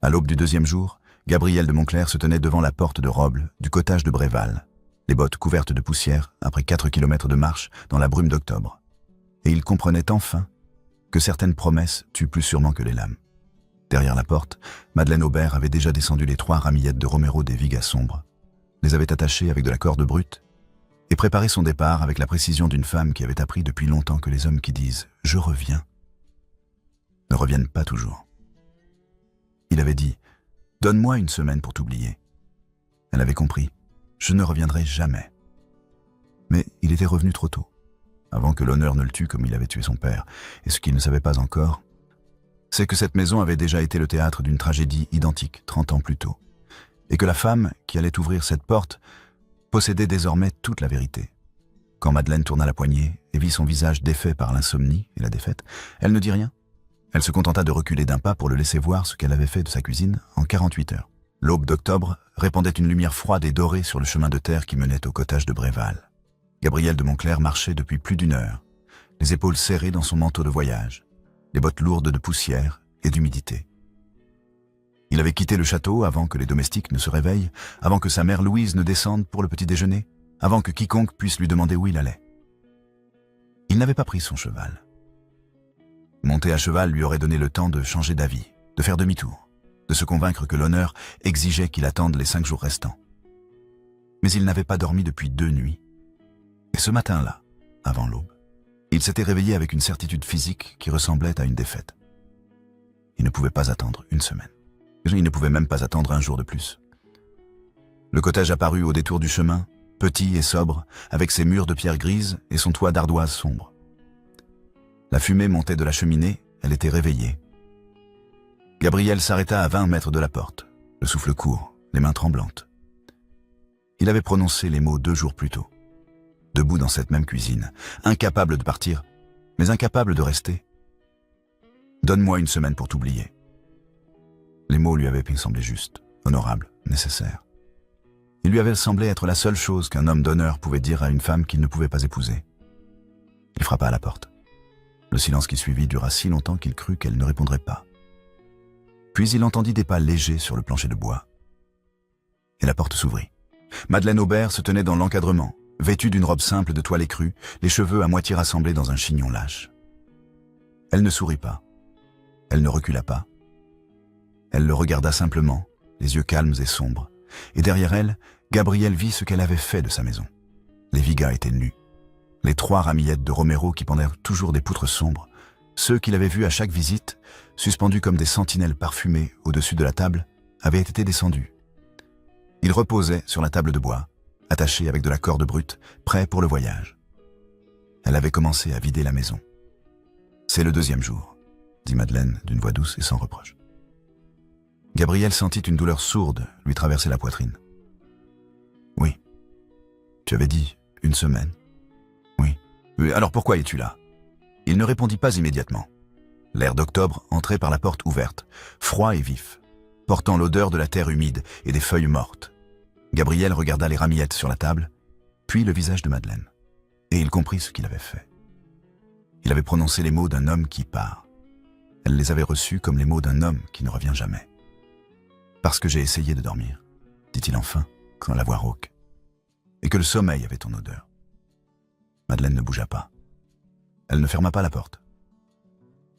À l'aube du deuxième jour, Gabriel de Montclair se tenait devant la porte de roble du cottage de Bréval, les bottes couvertes de poussière après 4 kilomètres de marche dans la brume d'octobre. Et il comprenait enfin que certaines promesses tuent plus sûrement que les lames. Derrière la porte, Madeleine Aubert avait déjà descendu les 3 ramillettes de Romero des Vigas sombres, les avait attachées avec de la corde brute et préparé son départ avec la précision d'une femme qui avait appris depuis longtemps que les hommes qui disent « je reviens » ne reviennent pas toujours. Il avait dit « donne-moi une semaine pour t'oublier ». Elle avait compris « je ne reviendrai jamais ». Mais il était revenu trop tôt, avant que l'honneur ne le tue comme il avait tué son père, et ce qu'il ne savait pas encore, c'est que cette maison avait déjà été le théâtre d'une tragédie identique 30 ans plus tôt, et que la femme qui allait ouvrir cette porte possédait désormais toute la vérité. Quand Madeleine tourna la poignée et vit son visage défait par l'insomnie et la défaite, elle ne dit rien. Elle se contenta de reculer d'un pas pour le laisser voir ce qu'elle avait fait de sa cuisine en 48 heures. L'aube d'octobre répandait une lumière froide et dorée sur le chemin de terre qui menait au cottage de Bréval. Gabriel de Montclair marchait depuis plus d'1 heure, les épaules serrées dans son manteau de voyage, les bottes lourdes de poussière et d'humidité. Il avait quitté le château avant que les domestiques ne se réveillent, avant que sa mère Louise ne descende pour le petit déjeuner, avant que quiconque puisse lui demander où il allait. Il n'avait pas pris son cheval. Monter à cheval lui aurait donné le temps de changer d'avis, de faire demi-tour, de se convaincre que l'honneur exigeait qu'il attende les 5 jours restants. Mais il n'avait pas dormi depuis 2 nuits. Et ce matin-là, avant l'aube, il s'était réveillé avec une certitude physique qui ressemblait à une défaite. Il ne pouvait pas attendre 1 semaine. Il ne pouvait même pas attendre 1 jour de plus. Le cottage apparut au détour du chemin, petit et sobre, avec ses murs de pierre grise et son toit d'ardoise sombre. La fumée montait de la cheminée, elle était réveillée. Gabriel s'arrêta à 20 mètres de la porte, le souffle court, les mains tremblantes. Il avait prononcé les mots 2 jours plus tôt. Debout dans cette même cuisine, incapable de partir, mais incapable de rester. « Donne-moi 1 semaine pour t'oublier ». Les mots lui avaient semblé justes, honorables, nécessaires. Il lui avait semblé être la seule chose qu'un homme d'honneur pouvait dire à une femme qu'il ne pouvait pas épouser. Il frappa à la porte. Le silence qui suivit dura si longtemps qu'il crut qu'elle ne répondrait pas. Puis il entendit des pas légers sur le plancher de bois. Et la porte s'ouvrit. Madeleine Aubert se tenait dans l'encadrement, vêtue d'une robe simple de toile écrue, les cheveux à moitié rassemblés dans un chignon lâche. Elle ne sourit pas. Elle ne recula pas. Elle le regarda simplement, les yeux calmes et sombres, et derrière elle, Gabriel vit ce qu'elle avait fait de sa maison. Les Vigas étaient nus. Les 3 ramillettes de Romero qui pendaient toujours des poutres sombres, ceux qu'il avait vus à chaque visite, suspendus comme des sentinelles parfumées au-dessus de la table, avaient été descendus. Ils reposaient sur la table de bois, attachés avec de la corde brute, prêts pour le voyage. Elle avait commencé à vider la maison. « C'est le 2e jour », dit Madeleine d'une voix douce et sans reproche. Gabriel sentit une douleur sourde lui traverser la poitrine. « Oui, tu avais dit 1 semaine. » « Oui, alors pourquoi es-tu là ?» Il ne répondit pas immédiatement. L'air d'octobre entrait par la porte ouverte, froid et vif, portant l'odeur de la terre humide et des feuilles mortes. Gabriel regarda les ramillettes sur la table, puis le visage de Madeleine, et il comprit ce qu'il avait fait. Il avait prononcé les mots d'un homme qui part. Elle les avait reçus comme les mots d'un homme qui ne revient jamais. « Parce que j'ai essayé de dormir », dit-il enfin, quand la voix rauque, « et que le sommeil avait ton odeur. » Madeleine ne bougea pas. Elle ne ferma pas la porte.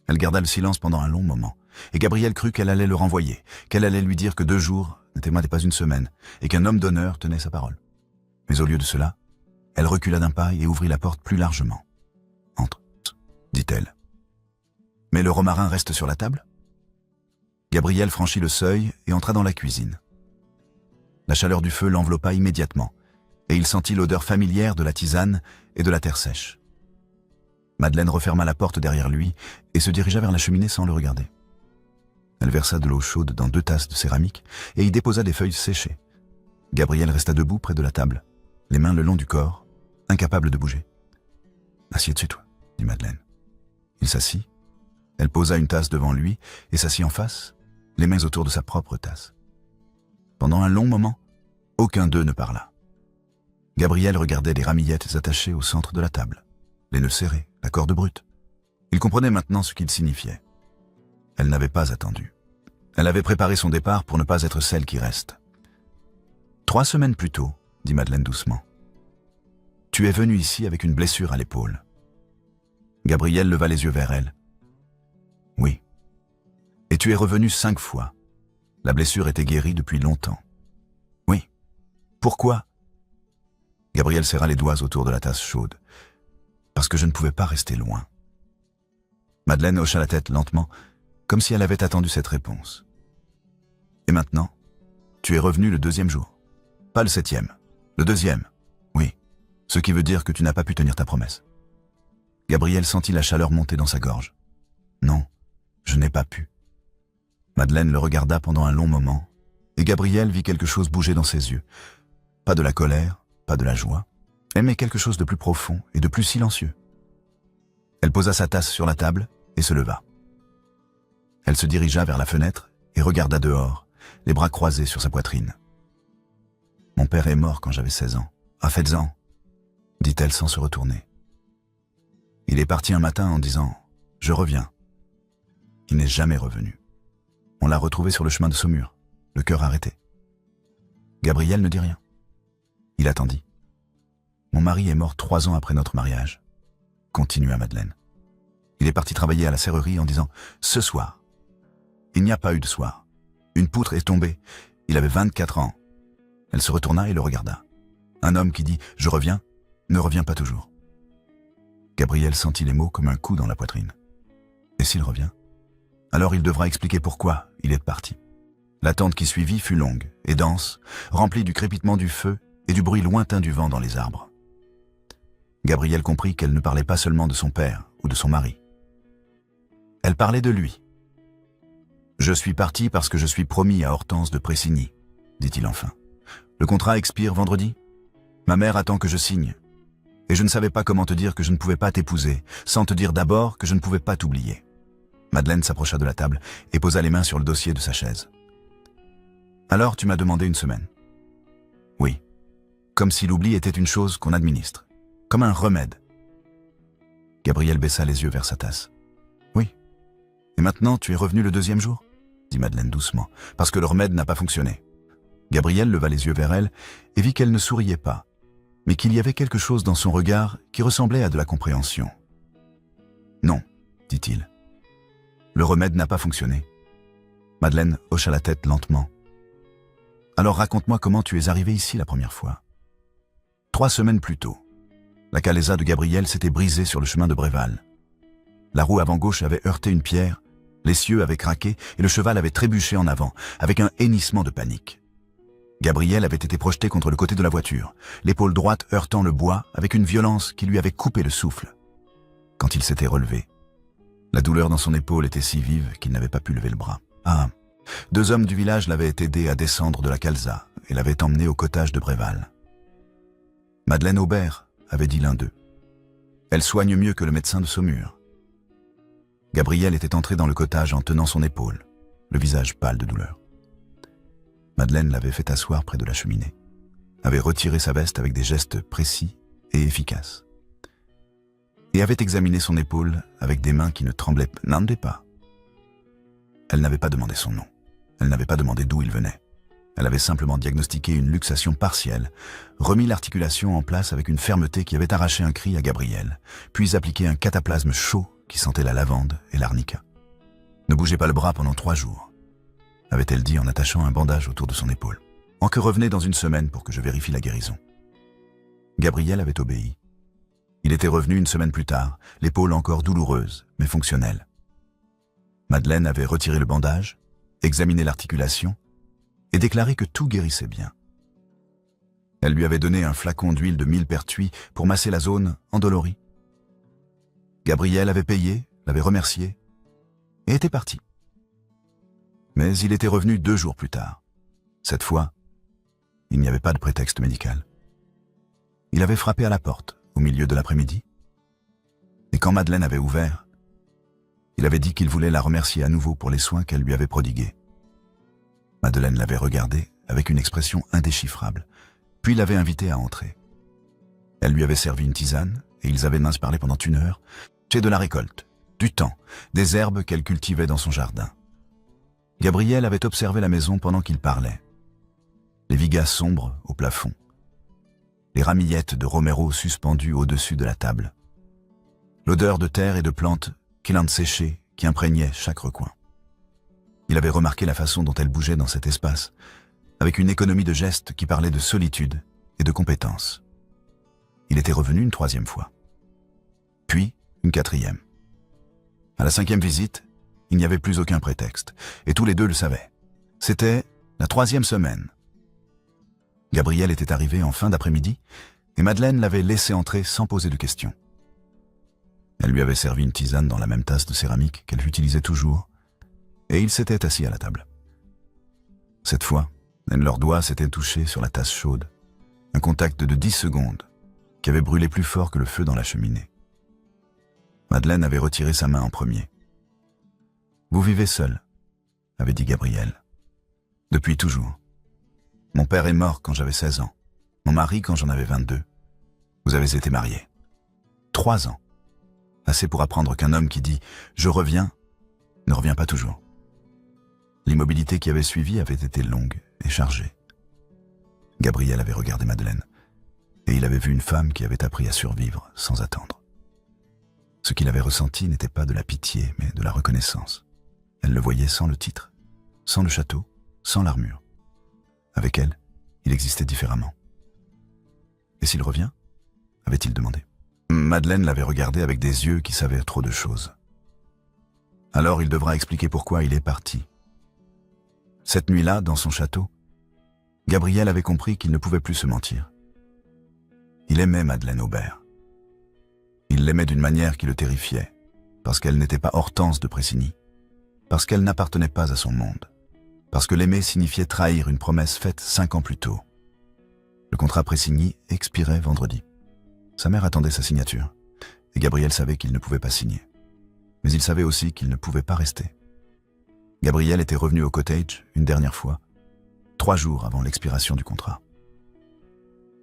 Elle garda le silence pendant un long moment, et Gabriel crut qu'elle allait le renvoyer, qu'elle allait lui dire que 2 jours n'étaient pas 1 semaine, et qu'un homme d'honneur tenait sa parole. Mais au lieu de cela, elle recula d'un pas et ouvrit la porte plus largement. « Entre, dit-elle. « Mais le romarin reste sur la table ?» Gabriel franchit le seuil et entra dans la cuisine. La chaleur du feu l'enveloppa immédiatement, et il sentit l'odeur familière de la tisane et de la terre sèche. Madeleine referma la porte derrière lui et se dirigea vers la cheminée sans le regarder. Elle versa de l'eau chaude dans 2 tasses de céramique et y déposa des feuilles séchées. Gabriel resta debout près de la table, les mains le long du corps, incapable de bouger. « Assieds-toi », dit Madeleine. Il s'assit. Elle posa une tasse devant lui et s'assit en face, les mains autour de sa propre tasse. Pendant un long moment, aucun d'eux ne parla. Gabriel regardait les ramillettes attachées au centre de la table, les nœuds serrés, la corde brute. Il comprenait maintenant ce qu'il signifiait. Elle n'avait pas attendu. Elle avait préparé son départ pour ne pas être celle qui reste. 3 semaines plus tôt, dit Madeleine doucement. Tu es venue ici avec une blessure à l'épaule. Gabrielle leva les yeux vers elle. Oui. Et tu es revenue 5 fois. La blessure était guérie depuis longtemps. Oui. Pourquoi? Gabrielle serra les doigts autour de la tasse chaude. Parce que je ne pouvais pas rester loin. Madeleine hocha la tête lentement, comme si elle avait attendu cette réponse. Et maintenant, tu es revenue le 2e jour. Pas le 7e, le 2e. Oui, ce qui veut dire que tu n'as pas pu tenir ta promesse. Gabrielle sentit la chaleur monter dans sa gorge. Non, je n'ai pas pu. Madeleine le regarda pendant un long moment, et Gabrielle vit quelque chose bouger dans ses yeux. Pas de la colère, pas de la joie, mais quelque chose de plus profond et de plus silencieux. Elle posa sa tasse sur la table et se leva. Elle se dirigea vers la fenêtre et regarda dehors, les bras croisés sur sa poitrine. « Mon père est mort quand j'avais 16 ans. Ah, faites-en !» dit-elle sans se retourner. Il est parti un matin en disant « Je reviens ». Il n'est jamais revenu. On l'a retrouvé sur le chemin de Saumur, le cœur arrêté. Gabrielle ne dit rien. Il attendit. « Mon mari est mort 3 ans après notre mariage », continua Madeleine. Il est parti travailler à la serrerie en disant « Ce soir ». Il n'y a pas eu de soir. Une poutre est tombée. Il avait 24 ans. Elle se retourna et le regarda. Un homme qui dit « Je reviens » ne revient pas toujours. Gabrielle sentit les mots comme un coup dans la poitrine. Et s'il revient? Alors il devra expliquer pourquoi il est parti. L'attente qui suivit fut longue et dense, remplie du crépitement du feu et du bruit lointain du vent dans les arbres. Gabrielle comprit qu'elle ne parlait pas seulement de son père ou de son mari. Elle parlait de lui. « Je suis parti parce que je suis promis à Hortense de Pressigny, dit-il enfin. Le contrat expire vendredi. Ma mère attend que je signe. Et je ne savais pas comment te dire que je ne pouvais pas t'épouser, sans te dire d'abord que je ne pouvais pas t'oublier. » Madeleine s'approcha de la table et posa les mains sur le dossier de sa chaise. « Alors tu m'as demandé une semaine. » « Oui. Comme si l'oubli était une chose qu'on administre. Comme un remède. » Gabrielle baissa les yeux vers sa tasse. « Oui. Et maintenant tu es revenu le 2e jour ?» dit Madeleine doucement, « parce que le remède n'a pas fonctionné. » Gabrielle leva les yeux vers elle et vit qu'elle ne souriait pas, mais qu'il y avait quelque chose dans son regard qui ressemblait à de la compréhension. « Non, dit-il. Le remède n'a pas fonctionné. » Madeleine hocha la tête lentement. « Alors raconte-moi comment tu es arrivée ici la première fois. » 3 semaines plus tôt, la calesa de Gabrielle s'était brisée sur le chemin de Bréval. La roue avant gauche avait heurté une pierre, l'essieu avait craqué et le cheval avait trébuché en avant, avec un hennissement de panique. Gabrielle avait été projetée contre le côté de la voiture, l'épaule droite heurtant le bois avec une violence qui lui avait coupé le souffle. Quand il s'était relevé, la douleur dans son épaule était si vive qu'il n'avait pas pu lever le bras. Ah, 2 hommes du village l'avaient aidé à descendre de la calza et l'avaient emmené au cottage de Bréval. Madeleine Aubert, avait dit l'un d'eux. Elle soigne mieux que le médecin de Saumur. Gabrielle était entrée dans le cottage en tenant son épaule, le visage pâle de douleur. Madeleine l'avait fait asseoir près de la cheminée, avait retiré sa veste avec des gestes précis et efficaces, et avait examiné son épaule avec des mains qui ne tremblaient pas. Elle n'avait pas demandé son nom, elle n'avait pas demandé d'où il venait. Elle avait simplement diagnostiqué une luxation partielle, remis l'articulation en place avec une fermeté qui avait arraché un cri à Gabrielle, puis appliqué un cataplasme chaud qui sentait la lavande et l'arnica. « Ne bougez pas le bras pendant 3 jours », avait-elle dit en attachant un bandage autour de son épaule. « En que revenez dans 1 semaine pour que je vérifie la guérison. » Gabrielle avait obéi. Il était revenu 1 semaine plus tard, l'épaule encore douloureuse, mais fonctionnelle. Madeleine avait retiré le bandage, examiné l'articulation, et déclaré que tout guérissait bien. Elle lui avait donné un flacon d'huile de millepertuis pour masser la zone endolorie. Gabrielle avait payé, l'avait remercié, et était parti. Mais il était revenu 2 jours plus tard. Cette fois, il n'y avait pas de prétexte médical. Il avait frappé à la porte, au milieu de l'après-midi, et quand Madeleine avait ouvert, il avait dit qu'il voulait la remercier à nouveau pour les soins qu'elle lui avait prodigués. Madeleine l'avait regardé avec une expression indéchiffrable, puis l'avait invité à entrer. Elle lui avait servi une tisane, et ils avaient mince parlé pendant 1 heure, de la récolte, du temps, des herbes qu'elle cultivait dans son jardin. Gabriel avait observé la maison pendant qu'il parlait. Les vigas sombres au plafond. Les ramillettes de Romero suspendues au-dessus de la table. L'odeur de terre et de plantes qu'il séchées qui imprégnait chaque recoin. Il avait remarqué la façon dont elle bougeait dans cet espace, avec une économie de gestes qui parlait de solitude et de compétence. Il était revenu une 3e fois. Puis une 4e. À la 5e visite, il n'y avait plus aucun prétexte, et tous les deux le savaient. C'était la 3e semaine. Gabriel était arrivé en fin d'après-midi, et Madeleine l'avait laissé entrer sans poser de questions. Elle lui avait servi une tisane dans la même tasse de céramique qu'elle utilisait toujours, et ils s'étaient assis à la table. Cette fois, leurs doigts s'étaient touchés sur la tasse chaude, un contact de 10 secondes qui avait brûlé plus fort que le feu dans la cheminée. Madeleine avait retiré sa main en premier. « Vous vivez seul », avait dit Gabriel. « Depuis toujours. Mon père est mort quand j'avais 16 ans, mon mari quand j'en avais 22. Vous avez été mariés. 3 ans. Assez pour apprendre qu'un homme qui dit « je reviens » ne revient pas toujours. » L'immobilité qui avait suivi avait été longue et chargée. Gabriel avait regardé Madeleine, et il avait vu une femme qui avait appris à survivre sans attendre. Ce qu'il avait ressenti n'était pas de la pitié, mais de la reconnaissance. Elle le voyait sans le titre, sans le château, sans l'armure. Avec elle, il existait différemment. « Et s'il revient ?» avait-il demandé. Madeleine l'avait regardé avec des yeux qui savaient trop de choses. Alors il devra expliquer pourquoi il est parti. Cette nuit-là, dans son château, Gabriel avait compris qu'il ne pouvait plus se mentir. Il aimait Madeleine Aubert. Il l'aimait d'une manière qui le terrifiait, parce qu'elle n'était pas Hortense de Pressigny, parce qu'elle n'appartenait pas à son monde, parce que l'aimer signifiait trahir une promesse faite 5 ans plus tôt. Le contrat Pressigny expirait vendredi. Sa mère attendait sa signature, et Gabriel savait qu'il ne pouvait pas signer. Mais il savait aussi qu'il ne pouvait pas rester. Gabriel était revenu au cottage une dernière fois, 3 jours avant l'expiration du contrat.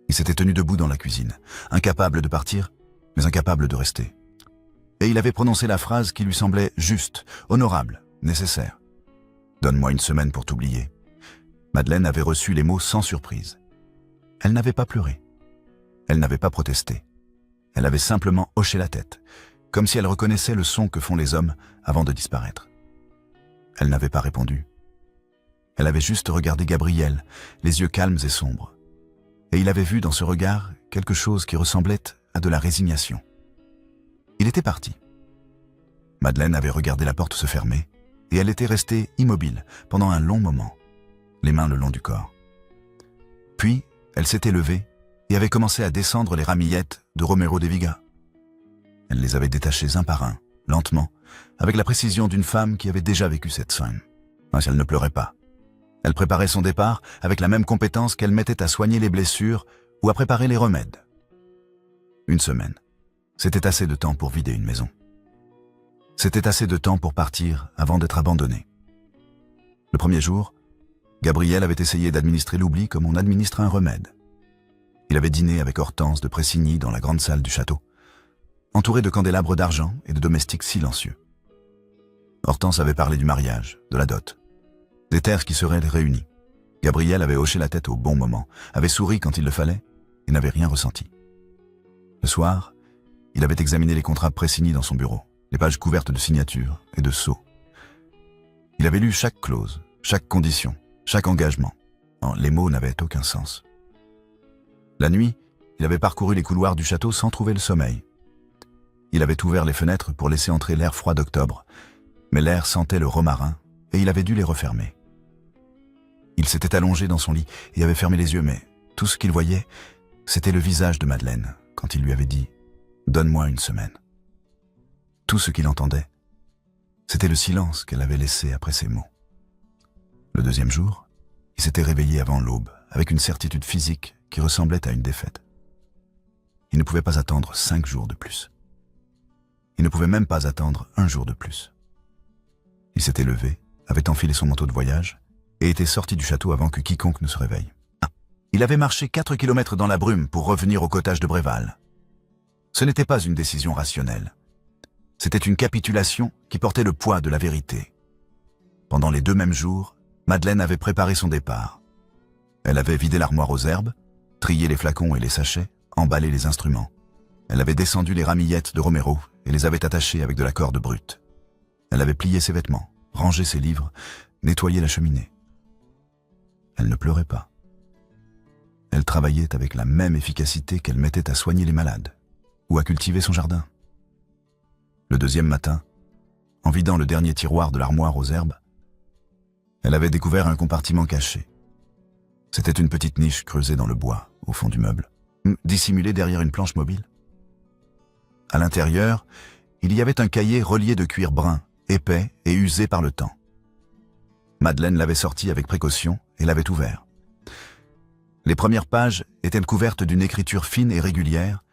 Il s'était tenu debout dans la cuisine, incapable de partir, mais incapable de rester. Et il avait prononcé la phrase qui lui semblait juste, honorable, nécessaire. « Donne-moi une semaine pour t'oublier. » Madeleine avait reçu les mots sans surprise. Elle n'avait pas pleuré. Elle n'avait pas protesté. Elle avait simplement hoché la tête, comme si elle reconnaissait le son que font les hommes avant de disparaître. Elle n'avait pas répondu. Elle avait juste regardé Gabriel, les yeux calmes et sombres. Et il avait vu dans ce regard quelque chose qui ressemblait à de la résignation. Il était parti. Madeleine avait regardé la porte se fermer, et elle était restée immobile pendant un long moment, les mains le long du corps. Puis, elle s'était levée et avait commencé à descendre les ramillettes de Romero de Vigas. Elle les avait détachées un par un, lentement, avec la précision d'une femme qui avait déjà vécu cette scène. Mais elle ne pleurait pas. Elle préparait son départ avec la même compétence qu'elle mettait à soigner les blessures ou à préparer les remèdes. 1 semaine. C'était assez de temps pour vider une maison. C'était assez de temps pour partir avant d'être abandonné. Le premier jour, Gabriel avait essayé d'administrer l'oubli comme on administre un remède. Il avait dîné avec Hortense de Pressigny dans la grande salle du château, entouré de candélabres d'argent et de domestiques silencieux. Hortense avait parlé du mariage, de la dot, des terres qui seraient réunies. Gabriel avait hoché la tête au bon moment, avait souri quand il le fallait et n'avait rien ressenti. Le soir, il avait examiné les contrats Pressigny dans son bureau, les pages couvertes de signatures et de sceaux. Il avait lu chaque clause, chaque condition, chaque engagement. Les mots n'avaient aucun sens. La nuit, il avait parcouru les couloirs du château sans trouver le sommeil. Il avait ouvert les fenêtres pour laisser entrer l'air froid d'octobre, mais l'air sentait le romarin et il avait dû les refermer. Il s'était allongé dans son lit et avait fermé les yeux, mais tout ce qu'il voyait, c'était le visage de Madeleine quand il lui avait dit « Donne-moi 1 semaine ». Tout ce qu'il entendait, c'était le silence qu'elle avait laissé après ces mots. Le 2e jour, il s'était réveillé avant l'aube, avec une certitude physique qui ressemblait à une défaite. Il ne pouvait pas attendre 5 jours de plus. Il ne pouvait même pas attendre 1 jour de plus. Il s'était levé, avait enfilé son manteau de voyage et était sorti du château avant que quiconque ne se réveille. Il avait marché 4 kilomètres dans la brume pour revenir au cottage de Bréval. Ce n'était pas une décision rationnelle. C'était une capitulation qui portait le poids de la vérité. Pendant les 2 mêmes jours, Madeleine avait préparé son départ. Elle avait vidé l'armoire aux herbes, trié les flacons et les sachets, emballé les instruments. Elle avait descendu les ramillettes de Romero et les avait attachées avec de la corde brute. Elle avait plié ses vêtements, rangé ses livres, nettoyé la cheminée. Elle ne pleurait pas. Elle travaillait avec la même efficacité qu'elle mettait à soigner les malades ou à cultiver son jardin. Le 2e matin, en vidant le dernier tiroir de l'armoire aux herbes, elle avait découvert un compartiment caché. C'était une petite niche creusée dans le bois, au fond du meuble, dissimulée derrière une planche mobile. À l'intérieur, il y avait un cahier relié de cuir brun, épais et usé par le temps. Madeleine l'avait sorti avec précaution et l'avait ouvert. Les premières pages étaient couvertes d'une écriture fine et régulière,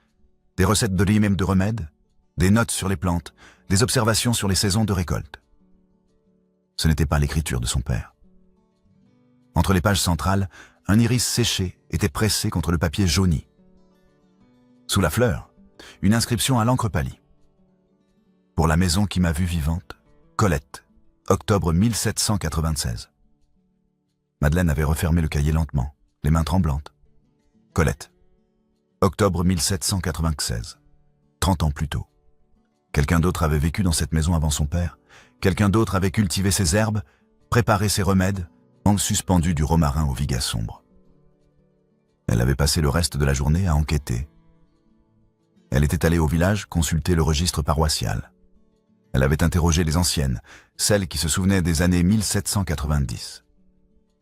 des recettes de riz et même de remèdes, des notes sur les plantes, des observations sur les saisons de récolte. Ce n'était pas l'écriture de son père. Entre les pages centrales, un iris séché était pressé contre le papier jauni. Sous la fleur, une inscription à l'encre pâlie. Pour la maison qui m'a vue vivante, Colette, octobre 1796. Madeleine avait refermé le cahier lentement, les mains tremblantes. Colette, octobre 1796. 30 ans plus tôt. Quelqu'un d'autre avait vécu dans cette maison avant son père. Quelqu'un d'autre avait cultivé ses herbes, préparé ses remèdes, en suspendu du romarin au vigas sombre. Elle avait passé le reste de la journée à enquêter. Elle était allée au village consulter le registre paroissial. Elle avait interrogé les anciennes, celles qui se souvenaient des années 1790.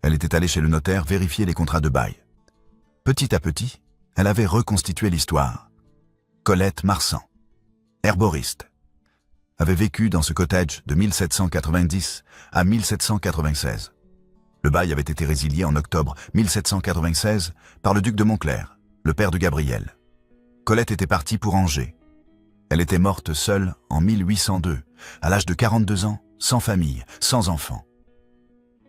Elle était allée chez le notaire vérifier les contrats de bail. Petit à petit, elle avait reconstitué l'histoire. Colette Marsan, herboriste, avait vécu dans ce cottage de 1790 à 1796. Le bail avait été résilié en octobre 1796 par le duc de Montclair, le père de Gabriel. Colette était partie pour Angers. Elle était morte seule en 1802, à l'âge de 42 ans, sans famille, sans enfant.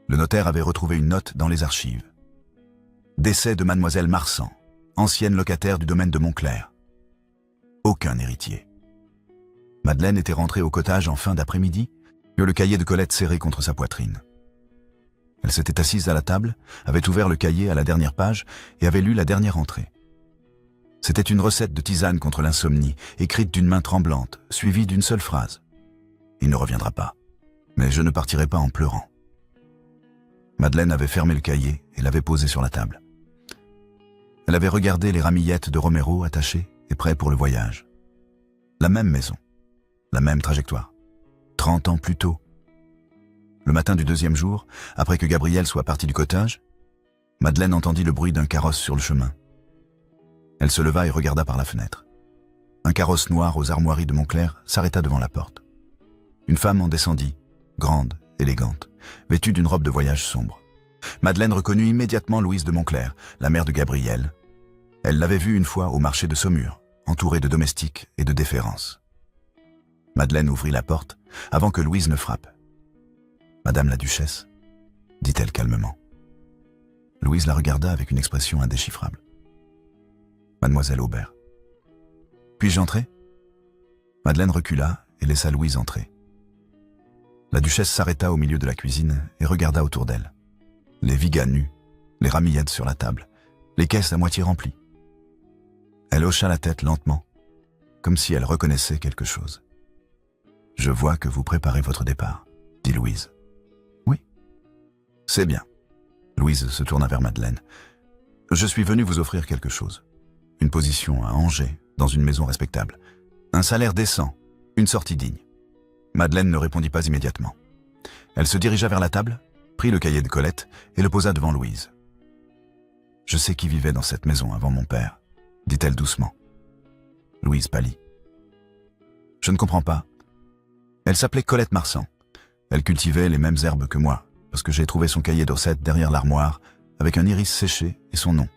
Le notaire avait retrouvé une note dans les archives. Décès de mademoiselle Marsan, ancienne locataire du domaine de Montclair. Aucun héritier. Madeleine était rentrée au cottage en fin d'après-midi, le cahier de Colette serré contre sa poitrine. Elle s'était assise à la table, avait ouvert le cahier à la dernière page et avait lu la dernière entrée. C'était une recette de tisane contre l'insomnie, écrite d'une main tremblante, suivie d'une seule phrase. « Il ne reviendra pas, mais je ne partirai pas en pleurant. » Madeleine avait fermé le cahier et l'avait posé sur la table. Elle avait regardé les ramillettes de Romero attachées et prêts pour le voyage. La même maison, la même trajectoire. 30 ans plus tôt. Le matin du 2e jour, après que Gabriel soit parti du cottage, Madeleine entendit le bruit d'un carrosse sur le chemin. Elle se leva et regarda par la fenêtre. Un carrosse noir aux armoiries de Montclair s'arrêta devant la porte. Une femme en descendit, grande, élégante, vêtue d'une robe de voyage sombre. Madeleine reconnut immédiatement Louise de Montclair, la mère de Gabriel. Elle l'avait vue une fois au marché de Saumur, entourée de domestiques et de déférences. Madeleine ouvrit la porte avant que Louise ne frappe. « Madame la duchesse » dit-elle calmement. Louise la regarda avec une expression indéchiffrable. « Mademoiselle Aubert. »« Puis-je entrer » Madeleine recula et laissa Louise entrer. La duchesse s'arrêta au milieu de la cuisine et regarda autour d'elle. Les vigas nus, les ramillettes sur la table, les caisses à moitié remplies. Elle hocha la tête lentement, comme si elle reconnaissait quelque chose. « Je vois que vous préparez votre départ, » dit Louise. « Oui. »« C'est bien. » Louise se tourna vers Madeleine. « Je suis venue vous offrir quelque chose. Une position à Angers, dans une maison respectable. Un salaire décent, une sortie digne. » Madeleine ne répondit pas immédiatement. Elle se dirigea vers la table, prit le cahier de Colette et le posa devant Louise. « Je sais qui vivait dans cette maison avant mon père, » dit-elle doucement. Louise pâlit. « Je ne comprends pas. Elle s'appelait Colette Marsan. Elle cultivait les mêmes herbes que moi, parce que j'ai trouvé son cahier de recettes derrière l'armoire, avec un iris séché et son nom. »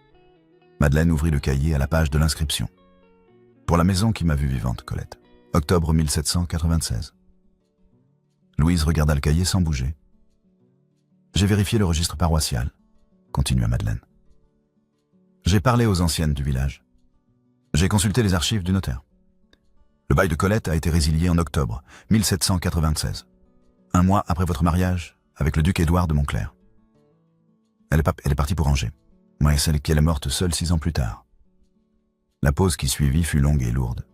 Madeleine ouvrit le cahier à la page de l'inscription. « Pour la maison qui m'a vue vivante, Colette. Octobre 1796. » Louise regarda le cahier sans bouger. « J'ai vérifié le registre paroissial, » continua Madeleine. « J'ai parlé aux anciennes du village. J'ai consulté les archives du notaire. Le bail de Colette a été résilié en octobre 1796, un mois après votre mariage avec le duc Édouard de Montclair. Elle est partie pour Angers. Moi et celle qui est morte seule 6 ans plus tard. La pause qui suivit fut longue et lourde.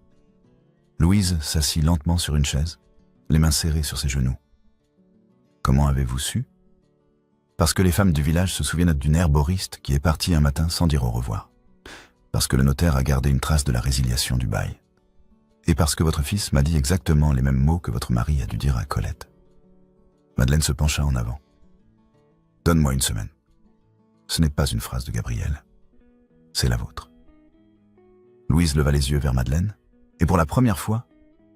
Louise s'assit lentement sur une chaise, les mains serrées sur ses genoux. Comment avez-vous su? Parce que les femmes du village se souviennent d'une herboriste qui est partie un matin sans dire au revoir. Parce que le notaire a gardé une trace de la résiliation du bail. Et parce que votre fils m'a dit exactement les mêmes mots que votre mari a dû dire à Colette. Madeleine se pencha en avant. Donne-moi une semaine. Ce n'est pas une phrase de Gabriel. C'est la vôtre. Louise leva les yeux vers Madeleine, et pour la première fois,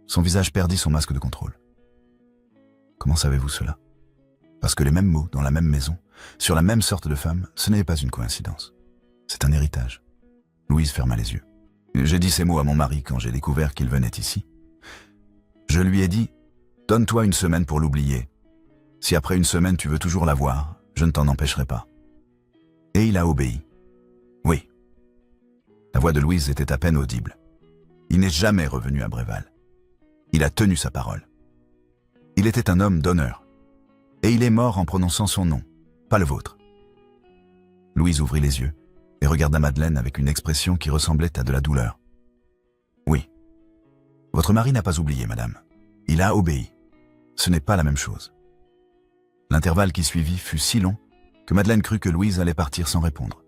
son visage perdit son masque de contrôle. Comment savez-vous cela? Parce que les mêmes mots, dans la même maison, sur la même sorte de femme, ce n'est pas une coïncidence. C'est un héritage. Louise ferma les yeux. J'ai dit ces mots à mon mari quand j'ai découvert qu'il venait ici. Je lui ai dit, donne-toi une semaine pour l'oublier. Si après une semaine tu veux toujours la voir, je ne t'en empêcherai pas. Et il a obéi. Oui. La voix de Louise était à peine audible. Il n'est jamais revenu à Bréval. Il a tenu sa parole. Il était un homme d'honneur. Et il est mort en prononçant son nom, pas le vôtre. Louise ouvrit les yeux et regarda Madeleine avec une expression qui ressemblait à de la douleur. Oui. Votre mari n'a pas oublié, madame. Il a obéi. Ce n'est pas la même chose. L'intervalle qui suivit fut si long que Madeleine crut que Louise allait partir sans répondre.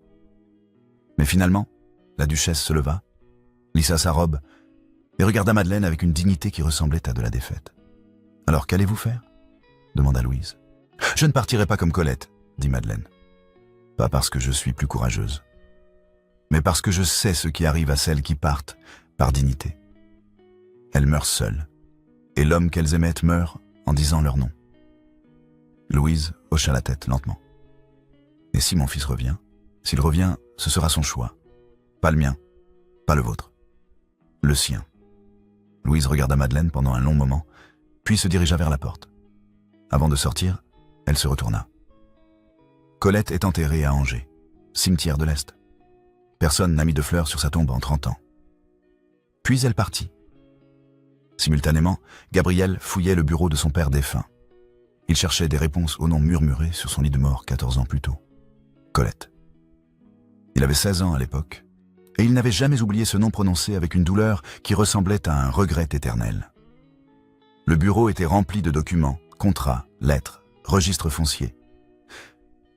Mais finalement, la duchesse se leva, lissa sa robe et regarda Madeleine avec une dignité qui ressemblait à de la défaite. « Alors qu'allez-vous faire ?» demanda Louise. « Je ne partirai pas comme Colette, » dit Madeleine. « Pas parce que je suis plus courageuse, mais parce que je sais ce qui arrive à celles qui partent par dignité. Elles meurent seules, et l'homme qu'elles aimaient meurt en disant leur nom. » Louise hocha la tête lentement. « Et si mon fils revient? S'il revient, ce sera son choix. Pas le mien, pas le vôtre. Le sien. » Louise regarda Madeleine pendant un long moment, puis se dirigea vers la porte. Avant de sortir, elle se retourna. Colette est enterrée à Angers, cimetière de l'Est. Personne n'a mis de fleurs sur sa tombe en 30 ans. Puis elle partit. Simultanément, Gabriel fouillait le bureau de son père défunt. Il cherchait des réponses aux noms murmurés sur son lit de mort 14 ans plus tôt. Colette. Il avait 16 ans à l'époque, et il n'avait jamais oublié ce nom prononcé avec une douleur qui ressemblait à un regret éternel. Le bureau était rempli de documents, contrats, lettres, registres fonciers.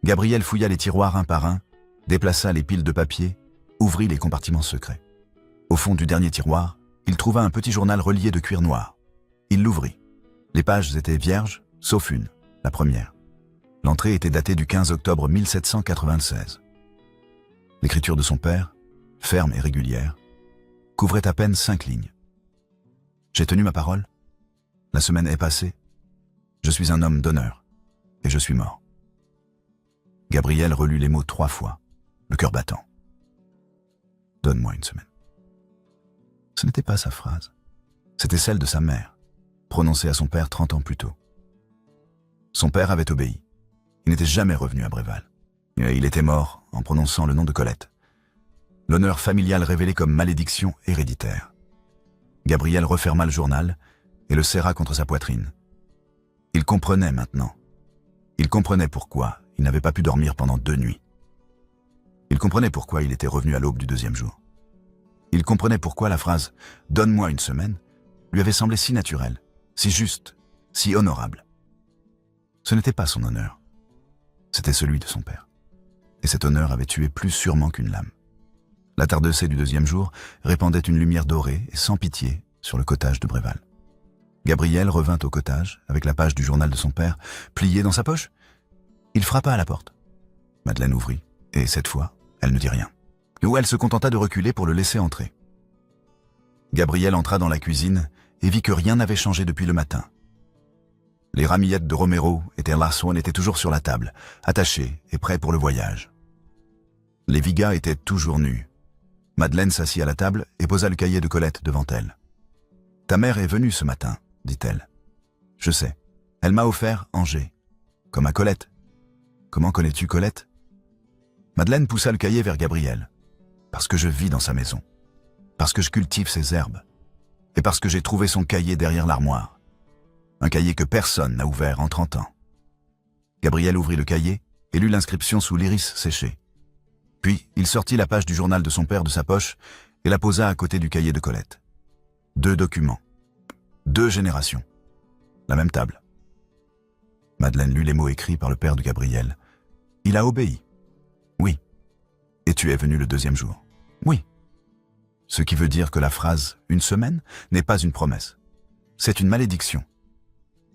Gabriel fouilla les tiroirs un par un, déplaça les piles de papier, ouvrit les compartiments secrets. Au fond du dernier tiroir, il trouva un petit journal relié de cuir noir. Il l'ouvrit. Les pages étaient vierges, sauf une, la première. L'entrée était datée du 15 octobre 1796. L'écriture de son père, ferme et régulière, couvrait à peine 5 lignes. J'ai tenu ma parole. La semaine est passée. Je suis un homme d'honneur, et je suis mort. Gabriel relut les mots 3 fois, le cœur battant. Donne-moi une semaine. Ce n'était pas sa phrase. C'était celle de sa mère, prononcée à son père 30 ans plus tôt. Son père avait obéi. Il n'était jamais revenu à Bréval. Et il était mort en prononçant le nom de Colette. L'honneur familial révélé comme malédiction héréditaire. Gabriel referma le journal et le serra contre sa poitrine. Il comprenait maintenant. Il comprenait pourquoi il n'avait pas pu dormir pendant 2 nuits. Il comprenait pourquoi il était revenu à l'aube du 2e jour. Il comprenait pourquoi la phrase « Donne-moi une semaine » lui avait semblé si naturelle, si juste, si honorable. Ce n'était pas son honneur. C'était celui de son père. Et cet honneur avait tué plus sûrement qu'une lame. La tardecée du 2e jour répandait une lumière dorée et sans pitié sur le cottage de Bréval. Gabriel revint au cottage avec la page du journal de son père, pliée dans sa poche. Il frappa à la porte. Madeleine ouvrit, et cette fois, elle ne dit rien. Ou elle se contenta de reculer pour le laisser entrer. Gabriel entra dans la cuisine et vit que rien n'avait changé depuis le matin. Les ramillettes de Romero et Terlasson étaient toujours sur la table, attachées et prêts pour le voyage. Les vigas étaient toujours nus. Madeleine s'assit à la table et posa le cahier de Colette devant elle. « Ta mère est venue ce matin, dit-elle. Je sais. Elle m'a offert Angers. Comme à Colette. Comment connais-tu Colette ?» Madeleine poussa le cahier vers Gabriel. « Parce que je vis dans sa maison. Parce que je cultive ses herbes. Et parce que j'ai trouvé son cahier derrière l'armoire. Un cahier que personne n'a ouvert en 30 ans. » Gabriel ouvrit le cahier et lut l'inscription sous l'iris séché. Puis, il sortit la page du journal de son père de sa poche et la posa à côté du cahier de Colette. 2 documents. 2 générations. La même table. Madeleine lut les mots écrits par le père de Gabriel. Il a obéi. Oui. Et tu es venu le 2e jour. Oui. Ce qui veut dire que la phrase « une semaine » n'est pas une promesse. C'est une malédiction.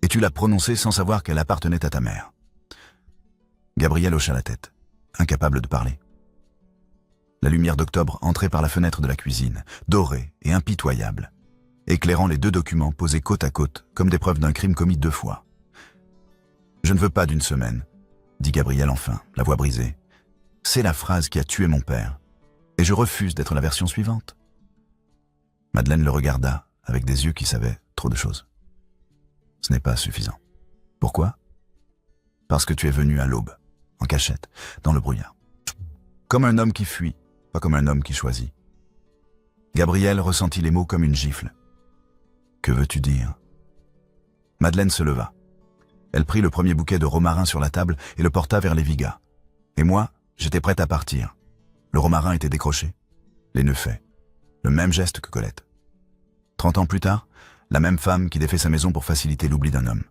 Et tu l'as prononcée sans savoir qu'elle appartenait à ta mère. Gabriel hocha la tête, incapable de parler. La lumière d'octobre entrait par la fenêtre de la cuisine, dorée et impitoyable, éclairant les 2 documents posés côte à côte comme des preuves d'un crime commis 2 fois. « Je ne veux pas d'une semaine », dit Gabriel enfin, la voix brisée. « C'est la phrase qui a tué mon père, et je refuse d'être la version suivante. » Madeleine le regarda avec des yeux qui savaient trop de choses. « Ce n'est pas suffisant. Pourquoi ? Parce que tu es venu à l'aube, en cachette, dans le brouillard. Comme un homme qui fuit, pas comme un homme qui choisit. » Gabriel ressentit les mots comme une gifle. « Que veux-tu dire ?» Madeleine se leva. Elle prit le premier bouquet de romarin sur la table et le porta vers les vigas. Et moi, j'étais prête à partir. Le romarin était décroché, les nœuds faits. Le même geste que Colette. 30 ans plus tard, la même femme qui défait sa maison pour faciliter l'oubli d'un homme.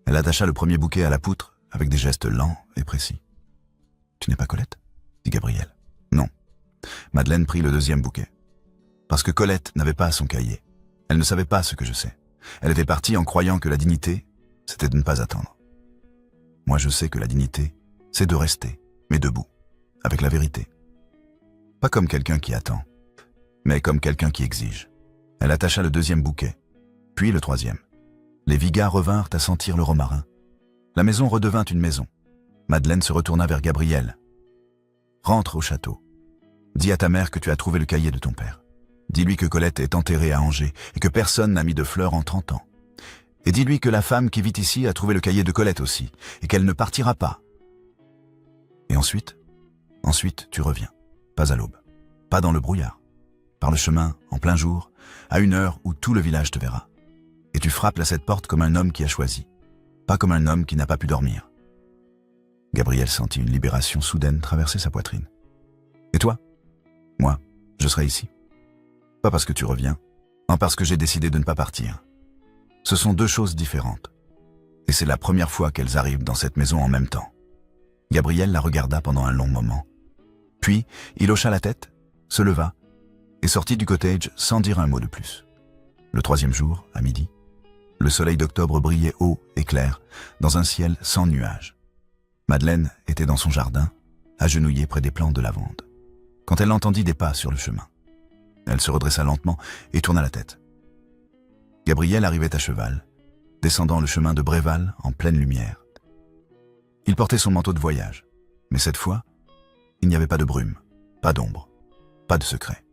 Elle attacha le premier bouquet à la poutre avec des gestes lents et précis. « Tu n'es pas Colette ?» dit Gabriel. « Non. » Madeleine prit le 2e bouquet. Parce que Colette n'avait pas son cahier. Elle ne savait pas ce que je sais. Elle était partie en croyant que la dignité, c'était de ne pas attendre. Moi je sais que la dignité, c'est de rester, mais debout, avec la vérité. Pas comme quelqu'un qui attend, mais comme quelqu'un qui exige. Elle attacha le 2e bouquet, puis le 3e. Les vigas revinrent à sentir le romarin. La maison redevint une maison. Madeleine se retourna vers Gabriel. « Rentre au château. Dis à ta mère que tu as trouvé le cahier de ton père. Dis-lui que Colette est enterrée à Angers et que personne n'a mis de fleurs en 30 ans. Et dis-lui que la femme qui vit ici a trouvé le cahier de Colette aussi et qu'elle ne partira pas. Et ensuite tu reviens, pas à l'aube, pas dans le brouillard, par le chemin, en plein jour, à une heure où tout le village te verra. Et tu frappes à cette porte comme un homme qui a choisi, pas comme un homme qui n'a pas pu dormir. » Gabriel sentit une libération soudaine traverser sa poitrine. « Et toi ? Moi, je serai ici. Pas parce que tu reviens, non parce que j'ai décidé de ne pas partir. Ce sont 2 choses différentes. Et c'est la première fois qu'elles arrivent dans cette maison en même temps. » Gabriel la regarda pendant un long moment. Puis, il hocha la tête, se leva et sortit du cottage sans dire un mot de plus. Le 3e jour, à midi, le soleil d'octobre brillait haut et clair dans un ciel sans nuages. Madeleine était dans son jardin, agenouillée près des plants de lavande, quand elle entendit des pas sur le chemin. Elle se redressa lentement et tourna la tête. Gabriel arrivait à cheval, descendant le chemin de Bréval en pleine lumière. Il portait son manteau de voyage, mais cette fois, il n'y avait pas de brume, pas d'ombre, pas de secret.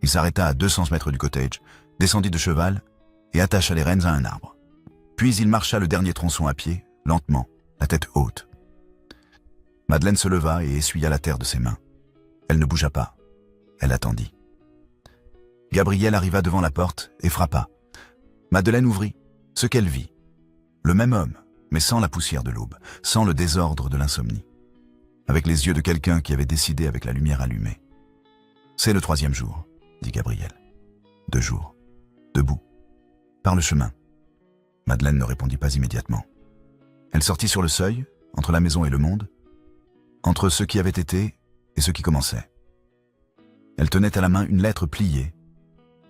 Il s'arrêta à 200 mètres du cottage, descendit de cheval et attacha les rênes à un arbre. Puis il marcha le dernier tronçon à pied, lentement, la tête haute. Madeleine se leva et essuya la terre de ses mains. Elle ne bougea pas. Elle attendit. Gabriel arriva devant la porte et frappa. Madeleine ouvrit. Ce qu'elle vit. Le même homme, mais sans la poussière de l'aube, sans le désordre de l'insomnie. Avec les yeux de quelqu'un qui avait décidé avec la lumière allumée. « C'est le 3e jour, » dit Gabriel. 2 jours. Debout. Par le chemin. Madeleine ne répondit pas immédiatement. Elle sortit sur le seuil, entre la maison et le monde, entre ce qui avait été et ce qui commençait. Elle tenait à la main une lettre pliée.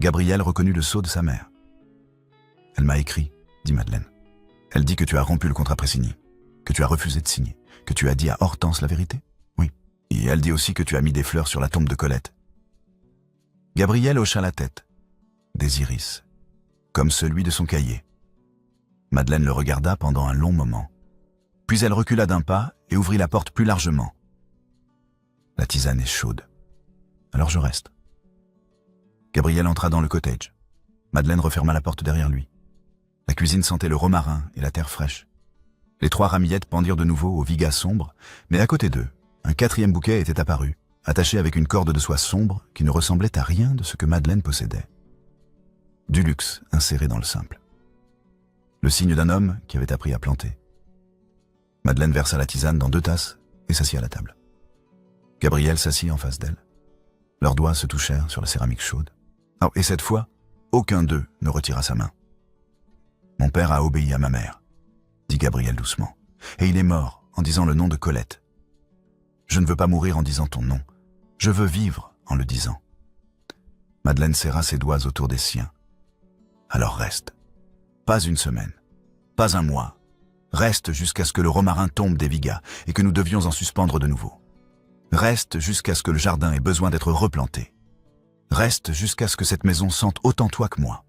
Gabriel reconnut le sceau de sa mère. « Elle m'a écrit, » dit Madeleine. « Elle dit que tu as rompu le contrat Pressigny, que tu as refusé de signer, que tu as dit à Hortense la vérité. Oui. Et elle dit aussi que tu as mis des fleurs sur la tombe de Colette. » Gabriel hocha la tête. Des iris, comme celui de son cahier. Madeleine le regarda pendant un long moment. Puis elle recula d'un pas et ouvrit la porte plus largement. « La tisane est chaude. Alors je reste. » Gabriel entra dans le cottage. Madeleine referma la porte derrière lui. La cuisine sentait le romarin et la terre fraîche. Les 3 ramillettes pendirent de nouveau au vigas sombre, mais à côté d'eux, un 4e bouquet était apparu, attaché avec une corde de soie sombre qui ne ressemblait à rien de ce que Madeleine possédait. Du luxe inséré dans le simple. Le signe d'un homme qui avait appris à planter. Madeleine versa la tisane dans 2 tasses et s'assit à la table. Gabriel s'assit en face d'elle. Leurs doigts se touchèrent sur la céramique chaude. Oh, et cette fois, aucun d'eux ne retira sa main. « Mon père a obéi à ma mère, » dit Gabriel doucement. « Et il est mort en disant le nom de Colette. Je ne veux pas mourir en disant ton nom. Je veux vivre en le disant. » Madeleine serra ses doigts autour des siens. « Alors reste. Pas une semaine. Pas un mois. Reste jusqu'à ce que le romarin tombe des vigas et que nous devions en suspendre de nouveau. Reste jusqu'à ce que le jardin ait besoin d'être replanté. Reste jusqu'à ce que cette maison sente autant toi que moi. »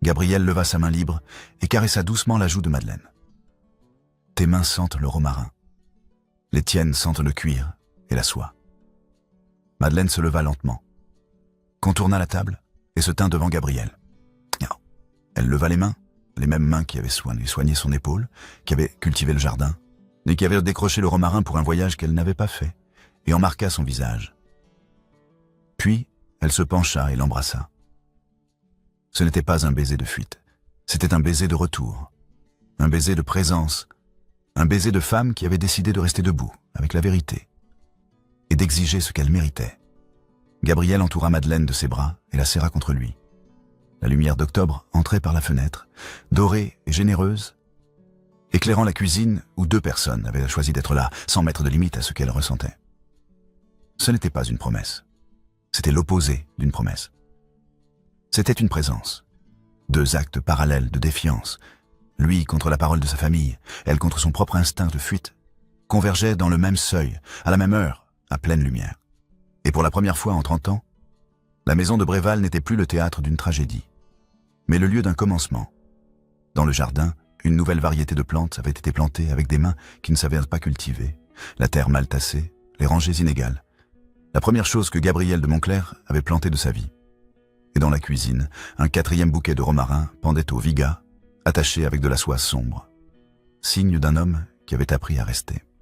Gabriel leva sa main libre et caressa doucement la joue de Madeleine. « Tes mains sentent le romarin. Les tiennes sentent le cuir et la soie. » Madeleine se leva lentement, contourna la table et se tint devant Gabriel. Elle leva les mêmes mains qui avaient soigné son épaule, qui avaient cultivé le jardin, et qui avaient décroché le romarin pour un voyage qu'elle n'avait pas fait, et en marqua son visage. Puis, elle se pencha et l'embrassa. Ce n'était pas un baiser de fuite, c'était un baiser de retour, un baiser de présence, un baiser de femme qui avait décidé de rester debout, avec la vérité, et d'exiger ce qu'elle méritait. Gabriel entoura Madeleine de ses bras et la serra contre lui. La lumière d'octobre entrait par la fenêtre, dorée et généreuse, éclairant la cuisine où 2 personnes avaient choisi d'être là, sans mettre de limite à ce qu'elles ressentaient. Ce n'était pas une promesse. C'était l'opposé d'une promesse. C'était une présence. 2 actes parallèles de défiance, lui contre la parole de sa famille, elle contre son propre instinct de fuite, convergeaient dans le même seuil, à la même heure, à pleine lumière. Et pour la première fois en 30 ans, la maison de Bréval n'était plus le théâtre d'une tragédie, mais le lieu d'un commencement. Dans le jardin, une nouvelle variété de plantes avait été plantée avec des mains qui ne savaient pas cultiver, la terre mal tassée, les rangées inégales. La première chose que Gabriel de Montcler avait plantée de sa vie. Et dans la cuisine, un 4e bouquet de romarin pendait au vigas, attaché avec de la soie sombre, signe d'un homme qui avait appris à rester.